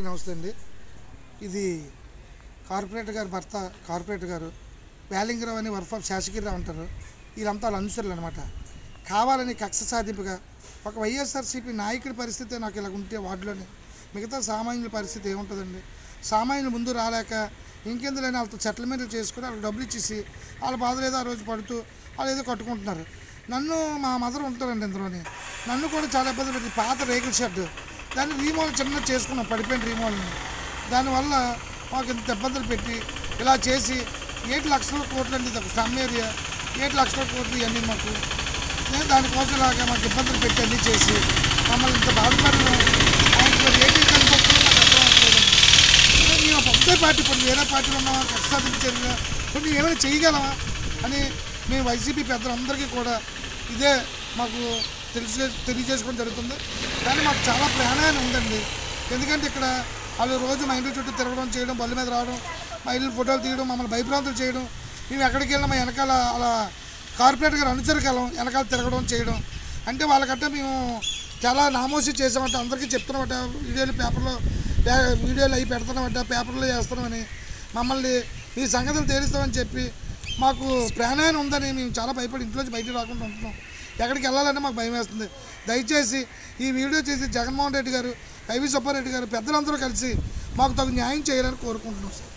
నమస్తే అండి. ఇది కార్పొరేటర్ గారి భర్త కార్పొరేటర్ గారు వేలింగరావు అని వర్క్ ఆఫ్ శాసగిరిరావు అంటారు. వీళ్ళంతా వాళ్ళ అనుచరులు అనమాట. కావాలని కక్ష సాధింపుగా ఒక వైఎస్ఆర్సీపీ నాయకుడి పరిస్థితి నాకు ఇలా ఉంటే వార్డులోనే మిగతా సామాన్యుల పరిస్థితి ఏముంటుందండి? సామాన్యులు ముందు రాలేక ఇంకెందులైనా వాళ్ళతో సెటిల్మెంట్లు చేసుకుని వాళ్ళకి డబ్బులు ఇచ్చేసి వాళ్ళ బాధలు ఏదో ఆ రోజు పడుతూ వాళ్ళు ఏదో కట్టుకుంటున్నారు. నన్ను మా మదర్ ఉంటారండి ఇందులోని, నన్ను కూడా చాలా ఇబ్బంది పెట్టి పాత రేకుల షెడ్ దాన్ని రీమోడల్ చిన్న చేసుకున్నాం, పడిపోయిన రీమోడల్ని. దానివల్ల మాకు ఇంత ఇబ్బందులు పెట్టి ఇలా చేసి 7 లక్షల కోట్లు అండి, ఇది ఒక స్లమ్ ఏరియా, 7 లక్షల కోట్లు ఇవన్నీ మాకు. నేను దానికోసం ఇలాగా మాకు ఇబ్బందులు పెట్టి అన్నీ చేసి మమ్మల్ని ఇంత బాధపడిన ఆయనకు మరి ఏంటి కలిసి వస్తుందో నాకు అర్థం అవట్లేదు. మేము ఒకే పార్టీ కొన్ని వేరే పార్టీలు ఉన్నామా, కక్ష సాధించేదిగా కొన్ని ఏమైనా చేయగలమా అని మేము వైసీపీ పెద్దలందరికీ కూడా ఇదే మాకు తెలియజేసుకోవడం జరుగుతుంది. కానీ మాకు చాలా ప్రాణాన్ని ఉందండి. ఎందుకంటే ఇక్కడ వాళ్ళు రోజు మా ఇంటి చుట్టూ తిరగడం చేయడం, బళ్ళు మీద రావడం, మా ఇల్లు ఫోటోలు తీయడం, మమ్మల్ని భయభ్రాంతులు చేయడం, మేము ఎక్కడికి వెళ్ళినా మా వెనకాల అలా కార్పొరేటర్ గారు అనుచరికెళ్ళం వెనకాల తిరగడం చేయడం. అంటే వాళ్ళకంటే మేము చాలా నామోషి చేసామంటే అందరికీ చెప్తున్నామట, వీడియోలు పేపర్లో వీడియోలు అవి పెడుతున్నామట, పేపర్లో చేస్తున్నామని మమ్మల్ని ఈ సంగతులు తేలుస్తామని చెప్పి మాకు ప్రాణాన్ని ఉందని మేము చాలా భయపడి ఇంట్లోంచి బయటకు రాకుండా ఉంటున్నాం. ఎక్కడికి వెళ్ళాలంటే మాకు భయం వేస్తుంది. దయచేసి ఈ వీడియో చేసి జగన్మోహన్ రెడ్డి గారు, వైవి సుబ్బారెడ్డి గారు పెద్దలందరూ కలిసి మాకు తగు న్యాయం చేయాలని కోరుకుంటున్నాం సార్.